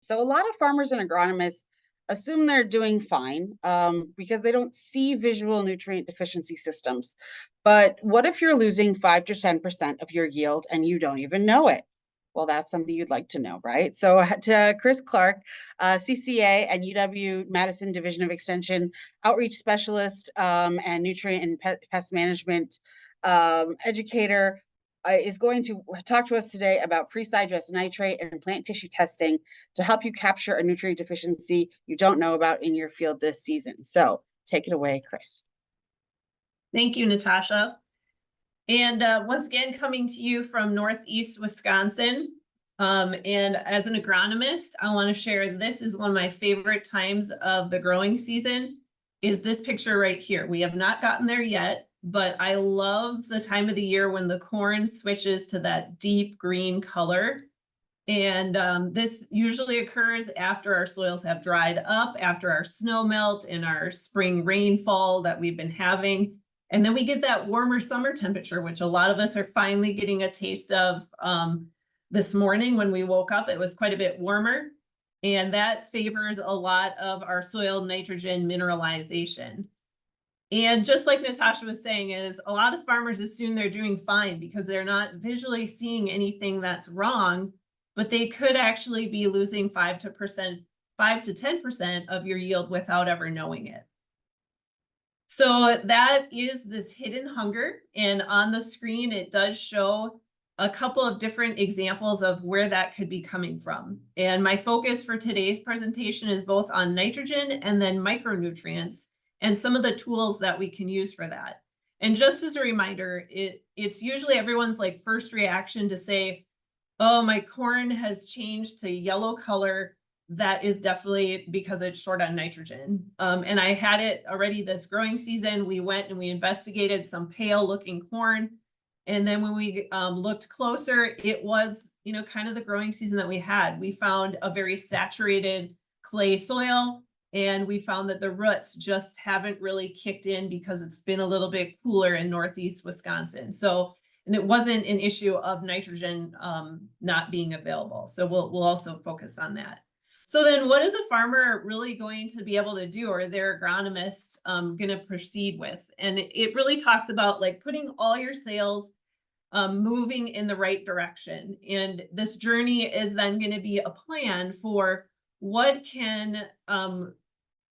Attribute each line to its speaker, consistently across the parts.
Speaker 1: So a lot of farmers and agronomists assume they're doing fine because they don't see visual nutrient deficiency systems. But what if you're losing 5 to 10% of your yield and you don't even know it? Well, that's something you'd like to know, right? So to Chris Clark, CCA and UW-Madison Division of Extension outreach specialist and nutrient and pest management educator, is going to talk to us today about pre-sidedress nitrate and plant tissue testing to help you capture a nutrient deficiency you don't know about in your field this season. So take it away, Chris.
Speaker 2: Thank you, Natasha. And once again, coming to you from Northeast Wisconsin. And as an agronomist, I want to share this is one of my favorite times of the growing season is this picture right here. We have not gotten there yet, but I love the time of the year when the corn switches to that deep green color. And this usually occurs after our soils have dried up, after our snow melt and our spring rainfall that we've been having. And then we get that warmer summer temperature, which a lot of us are finally getting a taste of this morning when we woke up. It was quite a bit warmer, and that favors a lot of our soil nitrogen mineralization. And just like Natasha was saying, is a lot of farmers assume they're doing fine because they're not visually seeing anything that's wrong, but they could actually be losing 5 to 10% of your yield without ever knowing it. So that is this hidden hunger. And on the screen, it does show a couple of different examples of where that could be coming from. And my focus for today's presentation is both on nitrogen and then micronutrients and some of the tools that we can use for that. And just as a reminder, it's usually everyone's like first reaction to say, oh, my corn has changed to yellow color. That is definitely because it's short on nitrogen. And I had it already this growing season. We went and we investigated some pale looking corn. And then when we looked closer, it was, kind of the growing season that we had. We found a very saturated clay soil, and we found that the roots just haven't really kicked in because it's been a little bit cooler in Northeast Wisconsin. So, and it wasn't an issue of nitrogen not being available. So we'll also focus on that. So then what is a farmer really going to be able to do, or their agronomist going to proceed with? And it really talks about like putting all your sails moving in the right direction. And this journey is then going to be a plan for what can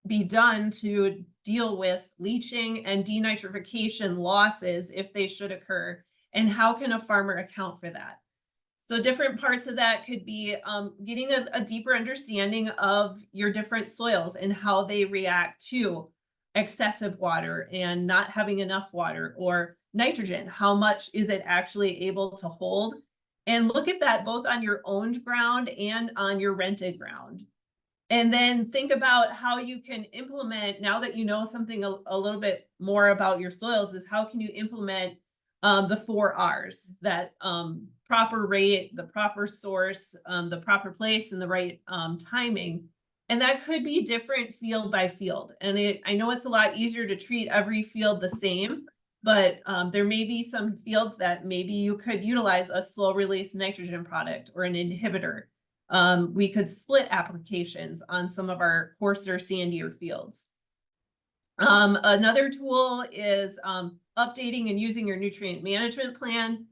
Speaker 2: be done to deal with leaching and denitrification losses if they should occur, and how can a farmer account for that? So different parts of that could be getting a deeper understanding of your different soils and how they react to excessive water and not having enough water, or nitrogen. How much is it actually able to hold? And look at that both on your owned ground and on your rented ground. And then think about how you can implement, now that you know something a little bit more about your soils, is how can you implement the 4 R's, that proper rate, the proper source, the proper place, and the right timing. And that could be different field by field. And I know it's a lot easier to treat every field the same, but there may be some fields that maybe you could utilize a slow release nitrogen product or an inhibitor. We could split applications on some of our coarser, sandier fields. Another tool is updating and using your nutrient management plan,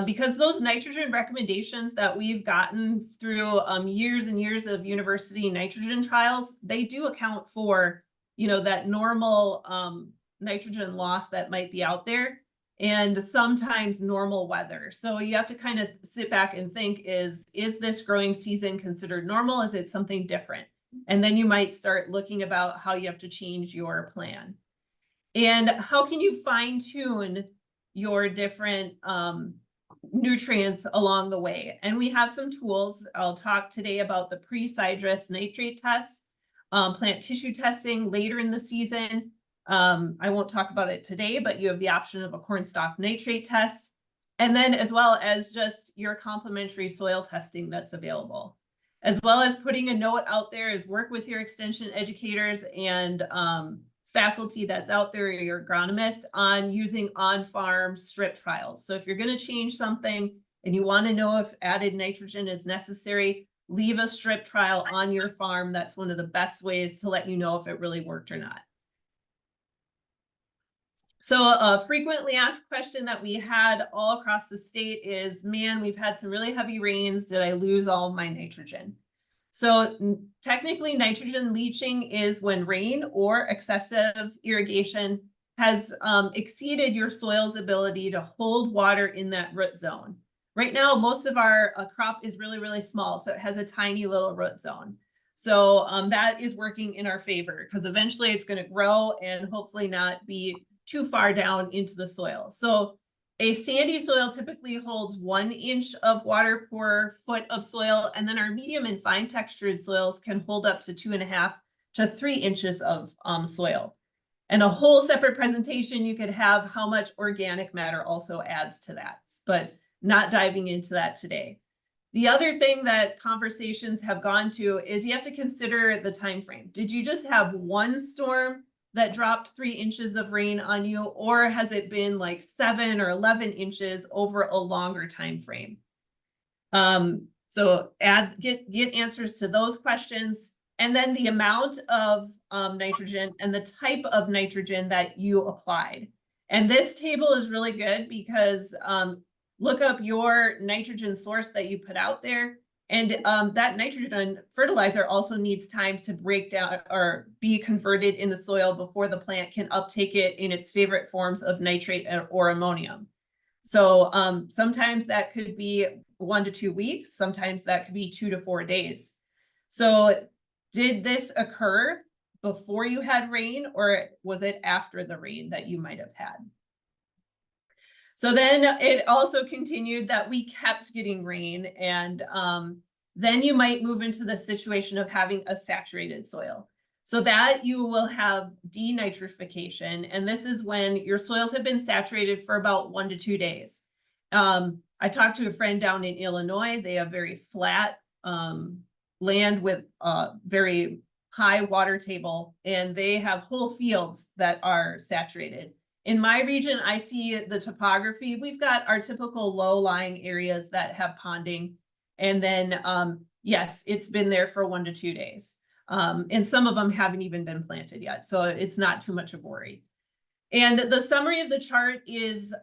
Speaker 2: because those nitrogen recommendations that we've gotten through years and years of university nitrogen trials, they do account for, that normal nitrogen loss that might be out there, and sometimes normal weather. So you have to kind of sit back and think, is this growing season considered normal? Is it something different? And then you might start looking about how you have to change your plan. And how can you fine tune your different nutrients along the way? And we have some tools. I'll talk today about the pre-sidedress nitrate test, plant tissue testing later in the season. I won't talk about it today, but you have the option of a cornstalk nitrate test, and then as well as just your complementary soil testing that's available, as well as putting a note out there is work with your extension educators and faculty that's out there, your agronomist, on using on-farm strip trials. So if you're going to change something and you want to know if added nitrogen is necessary, leave a strip trial on your farm. That's one of the best ways to let you know if it really worked or not. So a frequently asked question that we had all across the state is, man, we've had some really heavy rains. Did I lose all of my nitrogen? So technically nitrogen leaching is when rain or excessive irrigation has exceeded your soil's ability to hold water in that root zone. Right now, most of our crop is really, really small, so it has a tiny little root zone. So that is working in our favor because eventually it's going to grow and hopefully not be too far down into the soil. So a sandy soil typically holds 1 inch of water per foot of soil, and then our medium and fine textured soils can hold up to 2.5 to 3 inches of soil. And a whole separate presentation, you could have how much organic matter also adds to that, but not diving into that today. The other thing that conversations have gone to is you have to consider the time frame. Did you just have one storm that dropped 3 inches of rain on you, or has it been like 7 or 11 inches over a longer time frame? So get answers to those questions, and then the amount of nitrogen and the type of nitrogen that you applied. And this table is really good because look up your nitrogen source that you put out there. And that nitrogen fertilizer also needs time to break down or be converted in the soil before the plant can uptake it in its favorite forms of nitrate or ammonium. So sometimes that could be 1 to 2 weeks. Sometimes that could be 2 to 4 days. So did this occur before you had rain, or was it after the rain that you might have had? So then it also continued that we kept getting rain, and then you might move into the situation of having a saturated soil. So that you will have denitrification, and this is when your soils have been saturated for about 1 to 2 days. I talked to a friend down in Illinois. They have very flat land with very high water table, and they have whole fields that are saturated. In my region, I see the topography. We've got our typical low-lying areas that have ponding. And then, yes, it's been there for 1 to 2 days. And some of them haven't even been planted yet. So it's not too much of a worry. And the summary of the chart is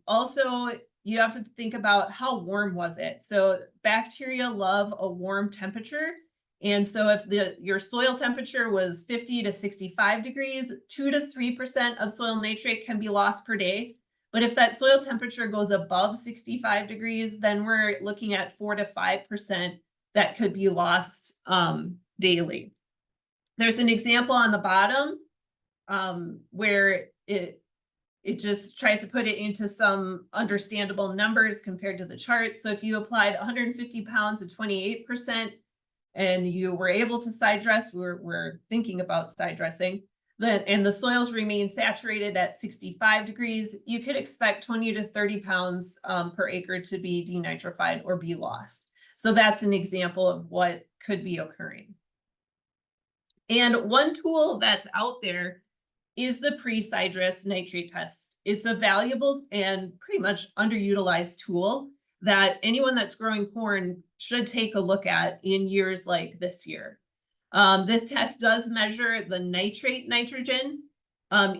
Speaker 2: also, you have to think about how warm was it. So bacteria love a warm temperature. And so if your soil temperature was 50 to 65 degrees, 2 to 3% of soil nitrate can be lost per day. But if that soil temperature goes above 65 degrees, then we're looking at 4 to 5% that could be lost daily. There's an example on the bottom where it just tries to put it into some understandable numbers compared to the chart. So if you applied 150 pounds at 28%, and you were able to side dress, we're thinking about side dressing, then, and the soils remain saturated at 65 degrees, you could expect 20 to 30 pounds per acre to be denitrified or be lost. So that's an example of what could be occurring. And one tool that's out there is the pre-sidedress nitrate test. It's a valuable and pretty much underutilized tool that anyone that's growing corn should take a look at in years like this year. This test does measure the nitrate nitrogen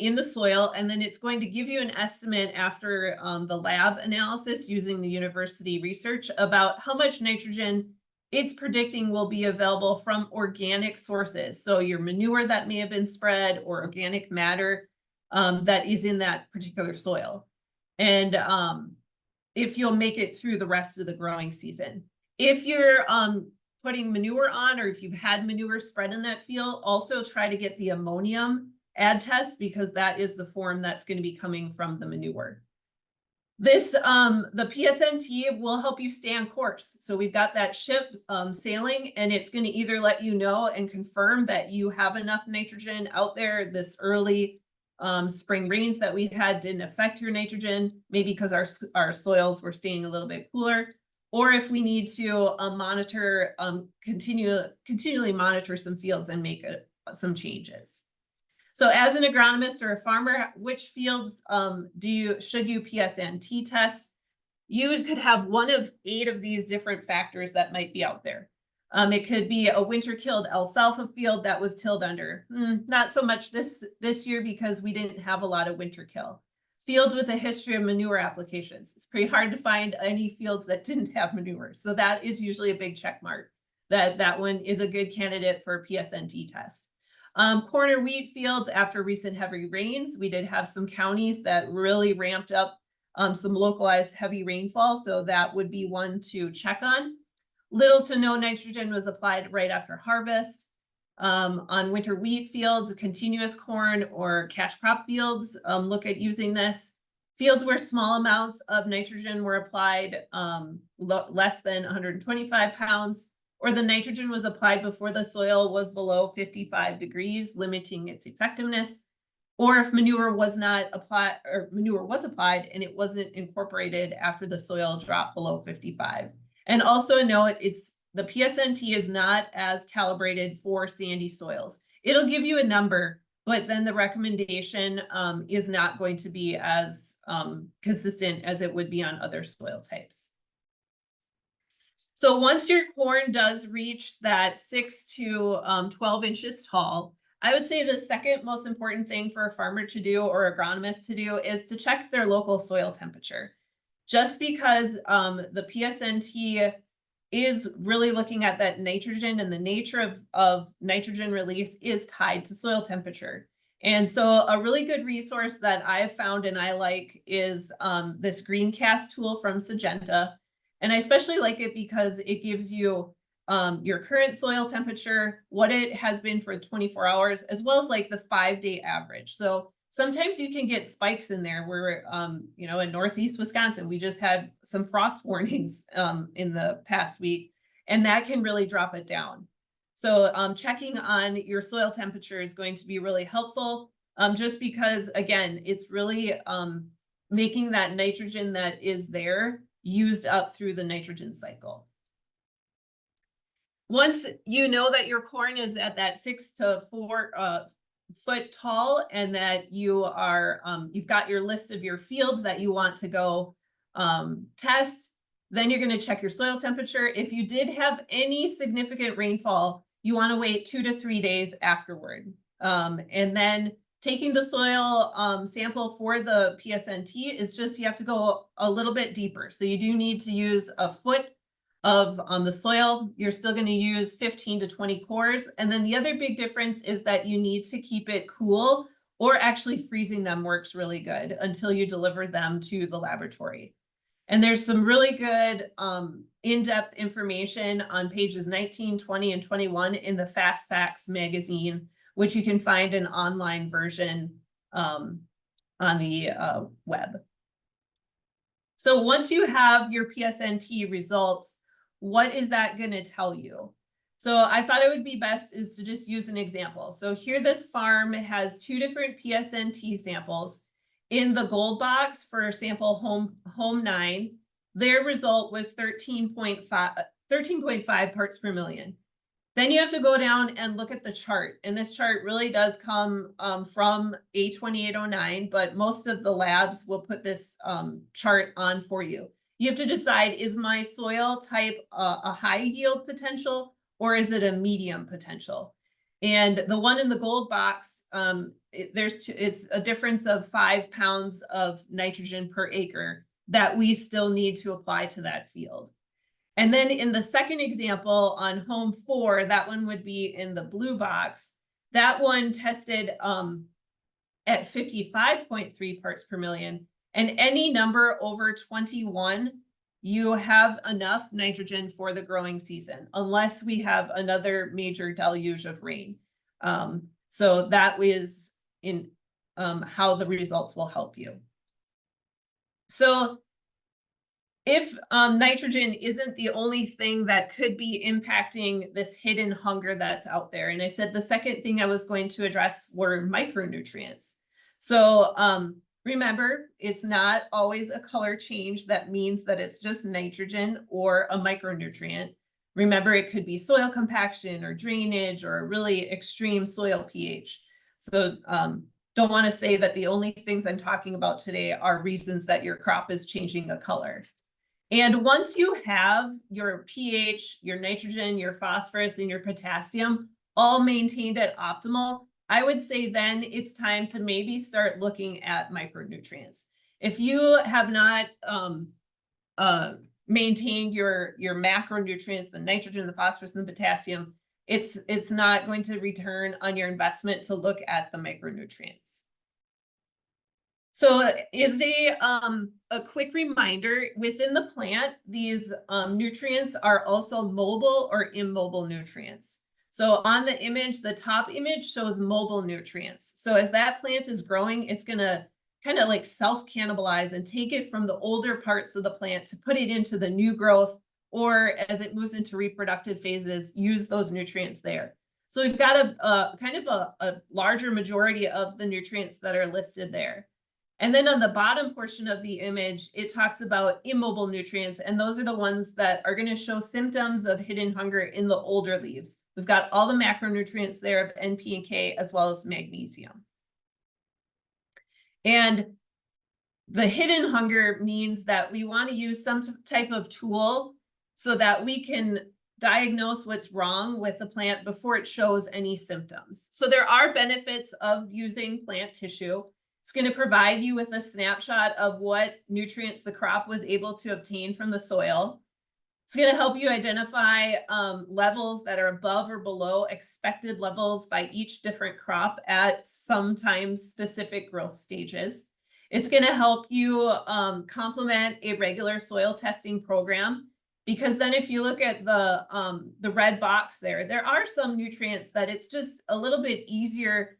Speaker 2: in the soil, and then it's going to give you an estimate after the lab analysis using the university research about how much nitrogen it's predicting will be available from organic sources. So your manure that may have been spread or organic matter that is in that particular soil. And if you'll make it through the rest of the growing season. If you're putting manure on, or if you've had manure spread in that field, also try to get the ammonium add test, because that is the form that's going to be coming from the manure. This, the PSNT will help you stay on course. So we've got that ship sailing, and it's going to either let you know and confirm that you have enough nitrogen out there. This early spring rains that we had didn't affect your nitrogen, maybe because our soils were staying a little bit cooler, or if we need to monitor, continually monitor some fields and make some changes. So as an agronomist or a farmer, which fields should you PSNT test? You could have one of 8 of these different factors that might be out there. It could be a winter killed alfalfa field that was tilled under. Not so much this year because we didn't have a lot of winter kill. Fields with a history of manure applications. It's pretty hard to find any fields that didn't have manure. So that is usually a big check mark. That one is a good candidate for a PSNT test. Corn or wheat fields after recent heavy rains. We did have some counties that really ramped up some localized heavy rainfall. So that would be one to check on. Little to no nitrogen was applied right after harvest. On winter wheat fields, continuous corn or cash crop fields, look at using this. Fields where small amounts of nitrogen were applied, less than 125 pounds, or the nitrogen was applied before the soil was below 55 degrees, limiting its effectiveness, or if manure was not applied, or manure was applied and it wasn't incorporated after the soil dropped below 55. And also note, the PSNT is not as calibrated for sandy soils. It'll give you a number, but then the recommendation is not going to be as consistent as it would be on other soil types. So once your corn does reach that 6 to 12 inches tall, I would say the second most important thing for a farmer to do or agronomist to do is to check their local soil temperature. Just because the PSNT is really looking at that nitrogen, and the nature of nitrogen release is tied to soil temperature. And so a really good resource that I have found and I like is this Greencast tool from Syngenta. And I especially like it because it gives you your current soil temperature, what it has been for 24 hours, as well as like the 5-day average. So sometimes you can get spikes in there where, in Northeast Wisconsin, we just had some frost warnings in the past week, and that can really drop it down. So checking on your soil temperature is going to be really helpful, just because, again, it's really making that nitrogen that is there used up through the nitrogen cycle. Once you know that your corn is at that 6 to 4 foot tall, and that you are you've got your list of your fields that you want to go test, then you're going to check your soil temperature. If you did have any significant rainfall, you want to wait 2 to 3 days afterward, and then taking the soil sample for the PSNT is just, you have to go a little bit deeper. So you do need to use a foot of on the soil. You're still going to use 15 to 20 cores. And then the other big difference is that you need to keep it cool, or actually freezing them works really good until you deliver them to the laboratory. And there's some really good in-depth information on pages 19, 20, and 21 in the Fast Facts magazine, which you can find an online version on the web. So once you have your PSNT results, what is that going to tell you? So I thought it would be best is to just use an example. So here, this farm has 2 different PSNT samples. In the gold box for sample home 9, their result was 13.5 parts per million. Then you have to go down and look at the chart. And this chart really does come from A2809, but most of the labs will put this chart on for you. You have to decide, is my soil type a high yield potential, or is it a medium potential? And the one in the gold box, it's a difference of 5 pounds of nitrogen per acre that we still need to apply to that field. And then in the second example on home 4, that one would be in the blue box. That one tested at 55.3 parts per million, and any number over 21, you have enough nitrogen for the growing season, unless we have another major deluge of rain. So that is in how the results will help you. So if nitrogen isn't the only thing that could be impacting this hidden hunger that's out there, and I said the second thing I was going to address were micronutrients. So remember, it's not always a color change that means that it's just nitrogen or a micronutrient. Remember, it could be soil compaction or drainage or a really extreme soil pH. So don't want to say that the only things I'm talking about today are reasons that your crop is changing a color. And once you have your pH, your nitrogen, your phosphorus, and your potassium all maintained at optimal, I would say then it's time to maybe start looking at micronutrients. If you have not maintained your macronutrients, the nitrogen, the phosphorus, and the potassium, it's not going to return on your investment to look at the micronutrients. So is a quick reminder, within the plant, these nutrients are also mobile or immobile nutrients. So on the image, the top image shows mobile nutrients. So as that plant is growing, it's gonna kind of like self-cannibalize and take it from the older parts of the plant to put it into the new growth, or as it moves into reproductive phases, use those nutrients there. So we've got a kind of a larger majority of the nutrients that are listed there. And then on the bottom portion of the image, it talks about immobile nutrients, and those are the ones that are going to show symptoms of hidden hunger in the older leaves. We've got all the macronutrients there of N, P, and K, as well as magnesium. And the hidden hunger means that we want to use some type of tool so that we can diagnose what's wrong with the plant before it shows any symptoms. So there are benefits of using plant tissue. It's going to provide you with a snapshot of what nutrients the crop was able to obtain from the soil. It's going to help you identify levels that are above or below expected levels by each different crop at sometimes specific growth stages. It's going to help you complement a regular soil testing program, because then if you look at the red box there are some nutrients that it's just a little bit easier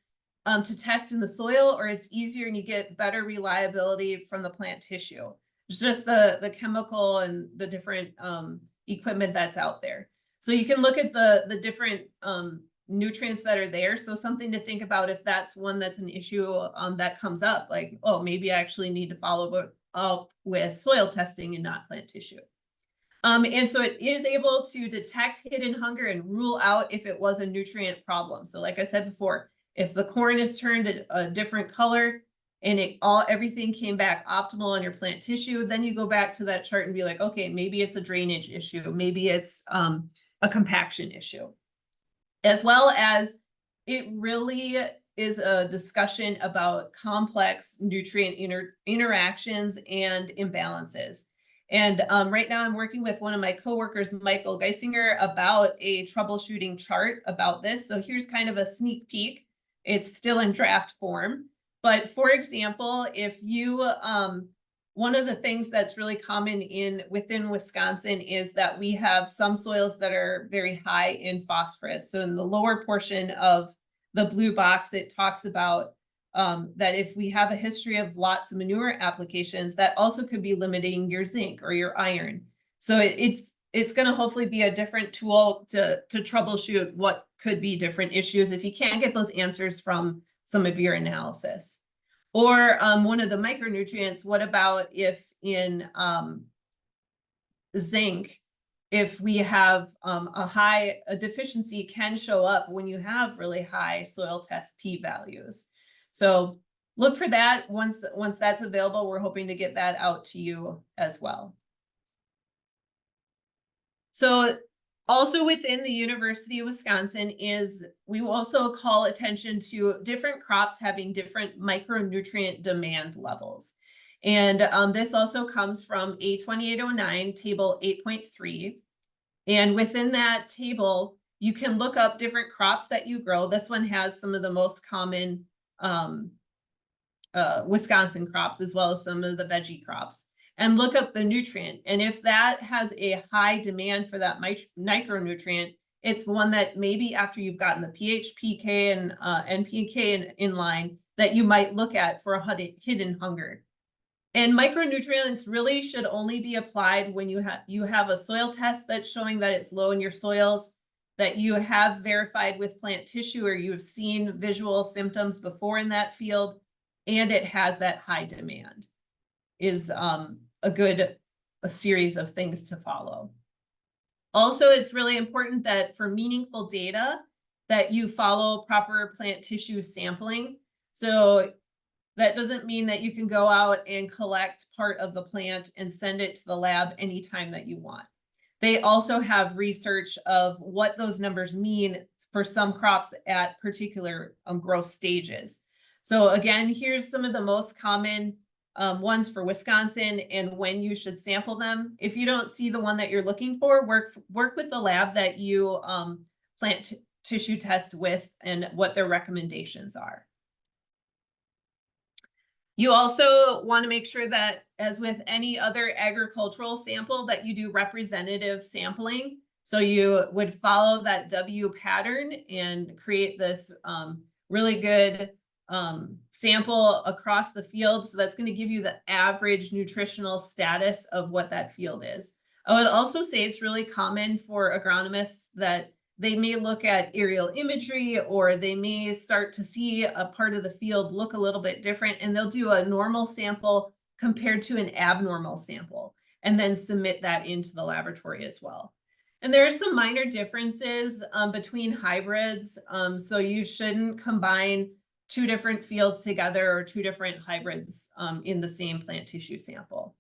Speaker 2: to test in the soil, or it's easier and you get better reliability from the plant tissue. It's just the chemical and the different equipment that's out there. So you can look at the different nutrients that are there. So something to think about if that's one that's an issue that comes up, like, oh, maybe I actually need to follow up with soil testing and not plant tissue. And so it is able to detect hidden hunger and rule out if it was a nutrient problem. So like I said before, if the corn is turned a different color and everything came back optimal on your plant tissue, then you go back to that chart and be like, okay, maybe it's a drainage issue, maybe it's a compaction issue. As well as it really is a discussion about complex nutrient interactions and imbalances. And right now I'm working with one of my coworkers, Michael Geisinger, about a troubleshooting chart about this. So here's kind of a sneak peek. It's still in draft form. But for example, if you, one of the things that's really common within Wisconsin is that we have some soils that are very high in phosphorus. So in the lower portion of the blue box, it talks about that if we have a history of lots of manure applications, that also could be limiting your zinc or your iron. So it's going to hopefully be a different tool to troubleshoot what could be different issues if you can't get those answers from some of your analysis. Or one of the micronutrients, what about if in zinc, if we have a deficiency can show up when you have really high soil test P values. So look for that. Once that's available, we're hoping to get that out to you as well. So also within the University of Wisconsin we also call attention to different crops having different micronutrient demand levels. And this also comes from A2809 table 8.3. And within that table, you can look up different crops that you grow. This one has some of the most common Wisconsin crops, as well as some of the veggie crops, and look up the nutrient. And if that has a high demand for that micronutrient, it's one that maybe after you've gotten the pH, pK, and NPK in line, that you might look at for a hidden hunger. And micronutrients really should only be applied when you have a soil test that's showing that it's low in your soils, that you have verified with plant tissue, or you have seen visual symptoms before in that field, and it has that high demand, is a series of things to follow. Also, it's really important that for meaningful data that you follow proper plant tissue sampling. So that doesn't mean that you can go out and collect part of the plant and send it to the lab anytime that you want. They also have research of what those numbers mean for some crops at particular growth stages. So again, here's some of the most common ones for Wisconsin and when you should sample them. If you don't see the one that you're looking for, work with the lab that you plant tissue test with and what their recommendations are. You also want to make sure that, as with any other agricultural sample, that you do representative sampling. So you would follow that W pattern and create this really good sample across the field. So that's going to give you the average nutritional status of what that field is. I would also say it's really common for agronomists that they may look at aerial imagery, or they may start to see a part of the field look a little bit different, and they'll do a normal sample compared to an abnormal sample and then submit that into the laboratory as well. And there are some minor differences between hybrids. So you shouldn't combine two different fields together or two different hybrids in the same plant tissue sample.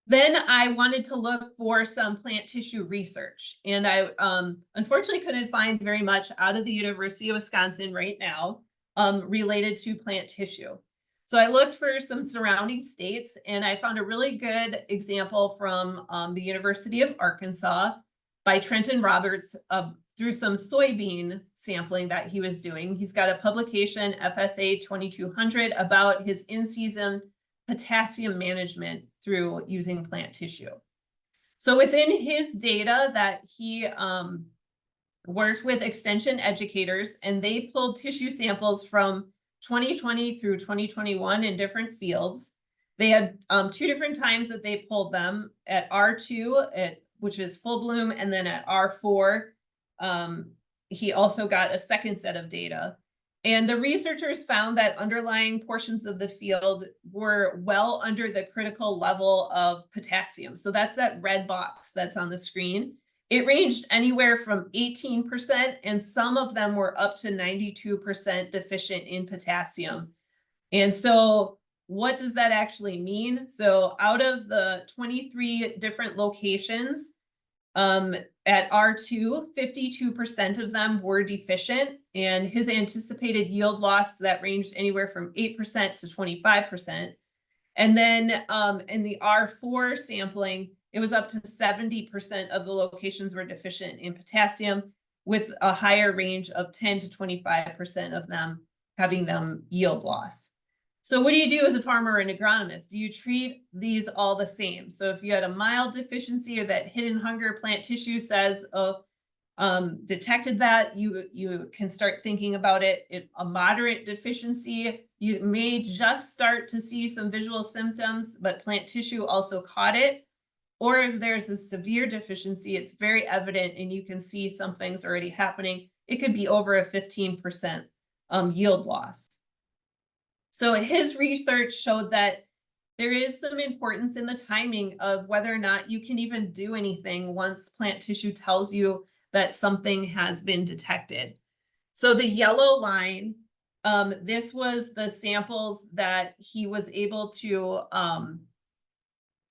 Speaker 2: Then I wanted to look for some plant tissue research, and I unfortunately couldn't find very much out of the University of Wisconsin right now related to plant tissue. So I looked for some surrounding states, and I found a really good example from the University of Arkansas by Trenton Roberts through some soybean sampling that he was doing. He's got a publication, FSA 2200, about his in-season potassium management through using plant tissue. So within his data that he worked with extension educators, and they pulled tissue samples from 2020 through 2021 in different fields. They had two different times that they pulled them at R2, which is full bloom, and then at R4, he also got a second set of data. And the researchers found that underlying portions of the field were well under the critical level of potassium. So that's that red box that's on the screen. It ranged anywhere from 18%, and some of them were up to 92% deficient in potassium. And so what does that actually mean? So out of the 23 different locations, at R2, 52% of them were deficient, and his anticipated yield loss that ranged anywhere from 8% to 25%. And then in the R4 sampling, it was up to 70% of the locations were deficient in potassium, with a higher range of 10 to 25% of them having them yield loss. So what do you do as a farmer or an agronomist? Do you treat these all the same? So if you had a mild deficiency, or that hidden hunger plant tissue says, oh, detected that, you can start thinking about it. A moderate deficiency, you may just start to see some visual symptoms, but plant tissue also caught it. Or if there's a severe deficiency, it's very evident and you can see something's already happening. It could be over a 15% yield loss. So his research showed that there is some importance in the timing of whether or not you can even do anything once plant tissue tells you that something has been detected. So the yellow line, this was the samples that he was able to,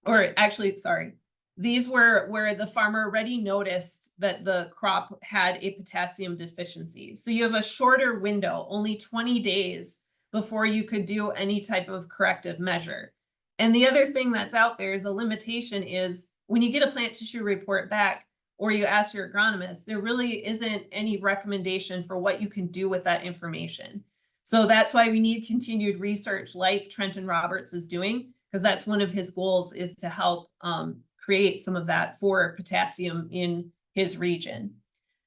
Speaker 2: or actually, sorry, these were where the farmer already noticed that the crop had a potassium deficiency. So you have a shorter window, only 20 days before you could do any type of corrective measure. And the other thing that's out there is a limitation is when you get a plant tissue report back, or you ask your agronomist, there really isn't any recommendation for what you can do with that information. So that's why we need continued research like Trenton Roberts is doing, because that's one of his goals, is to help create some of that for potassium in his region.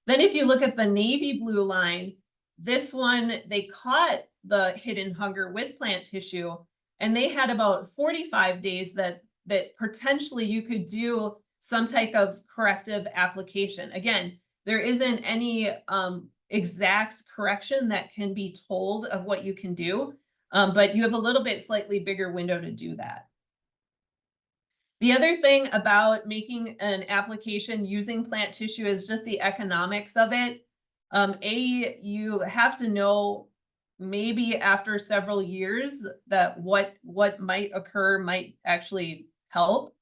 Speaker 2: Then if you look at the navy blue line, this one, they caught the hidden hunger with plant tissue, and they had about 45 days that potentially you could do some type of corrective application. Again, there isn't any exact correction that can be told of what you can do, but you have a little bit slightly bigger window to do that. The other thing about making an application using plant tissue is just the economics of it. You have to know maybe after several years that what might occur might actually help.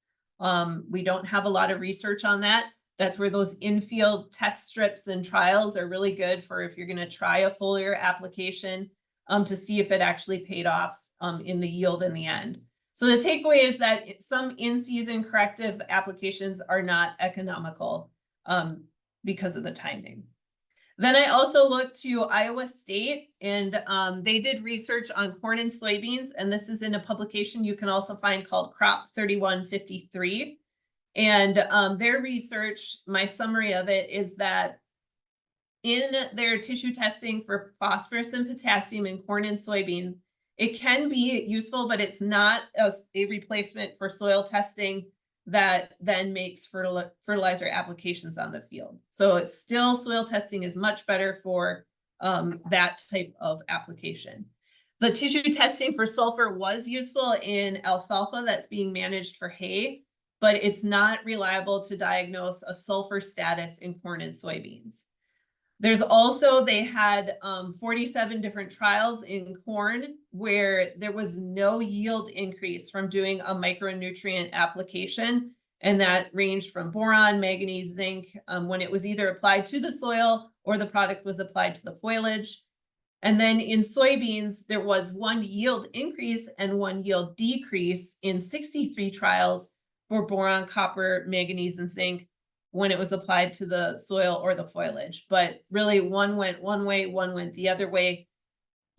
Speaker 2: We don't have a lot of research on that. That's where those in-field test strips and trials are really good for if you're going to try a foliar application to see if it actually paid off in the yield in the end. So the takeaway is that some in-season corrective applications are not economical because of the timing. Then I also looked to Iowa State, and they did research on corn and soybeans, and this is in a publication you can also find called Crop 3153. And their research, my summary of it is that in their tissue testing for phosphorus and potassium in corn and soybean, it can be useful, but it's not a replacement for soil testing that then makes fertilizer applications on the field. So it's still, soil testing is much better for that type of application. The tissue testing for sulfur was useful in alfalfa that's being managed for hay, but it's not reliable to diagnose a sulfur status in corn and soybeans. There's also, they had 47 different trials in corn where there was no yield increase from doing a micronutrient application. And that ranged from boron, manganese, zinc, when it was either applied to the soil or the product was applied to the foliage. And then in soybeans, there was one yield increase and one yield decrease in 63 trials for boron, copper, manganese, and zinc when it was applied to the soil or the foliage. But really, one went one way, one went the other way.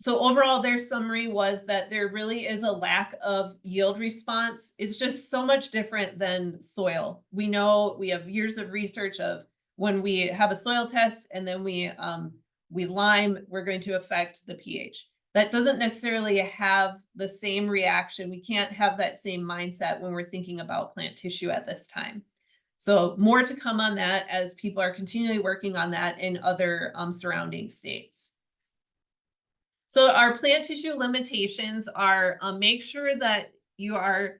Speaker 2: So overall, their summary was that there really is a lack of yield response. It's just so much different than soil. We know, we have years of research of when we have a soil test and then we lime, we're going to affect the pH. That doesn't necessarily have the same reaction. We can't have that same mindset when we're thinking about plant tissue at this time. So more to come on that as people are continually working on that in other surrounding states. So our plant tissue limitations are make sure that you are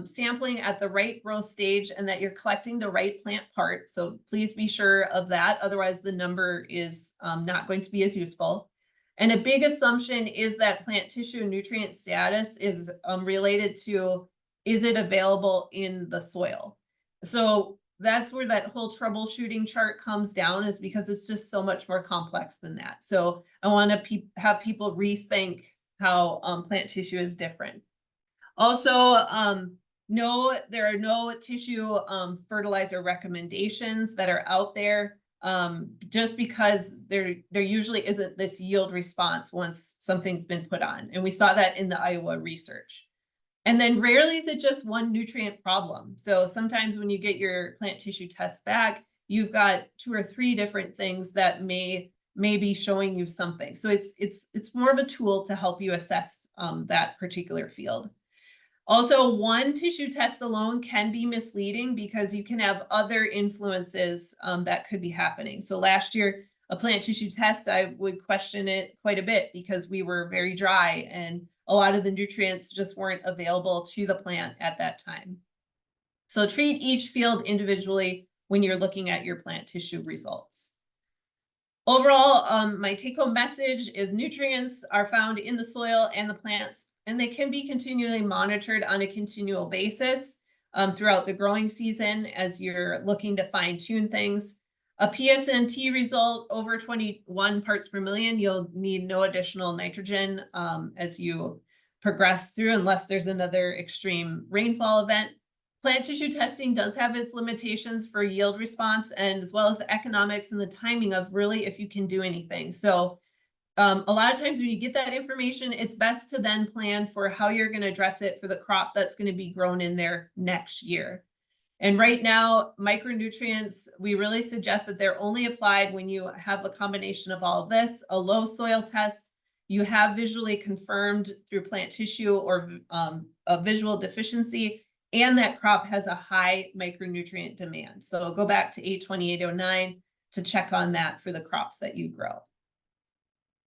Speaker 2: sampling at the right growth stage and that you're collecting the right plant part. So please be sure of that. Otherwise, the number is not going to be as useful. And a big assumption is that plant tissue nutrient status is related to, is it available in the soil? So that's where that whole troubleshooting chart comes down, is because it's just so much more complex than that. So I want to have people rethink how plant tissue is different. Also, no, there are no tissue fertilizer recommendations that are out there, just because there usually isn't this yield response once something's been put on. And we saw that in the Iowa research. And then rarely is it just one nutrient problem. So sometimes when you get your plant tissue test back, you've got 2 or 3 different things that may be showing you something. So it's more of a tool to help you assess that particular field. Also, one tissue test alone can be misleading because you can have other influences that could be happening. So last year, a plant tissue test, I would question it quite a bit because we were very dry and a lot of the nutrients just weren't available to the plant at that time. So treat each field individually when you're looking at your plant tissue results. Overall, my take-home message is nutrients are found in the soil and the plants, and they can be continually monitored on a continual basis throughout the growing season as you're looking to fine-tune things. A PSNT result over 21 parts per million, you'll need no additional nitrogen as you progress through, unless there's another extreme rainfall event. Plant tissue testing does have its limitations for yield response, and as well as the economics and the timing of really if you can do anything. So a lot of times when you get that information, it's best to then plan for how you're going to address it for the crop that's going to be grown in there next year. And right now, micronutrients, we really suggest that they're only applied when you have a combination of all of this, a low soil test, you have visually confirmed through plant tissue or a visual deficiency, and that crop has a high micronutrient demand. So go back to 820, 809 to check on that for the crops that you grow.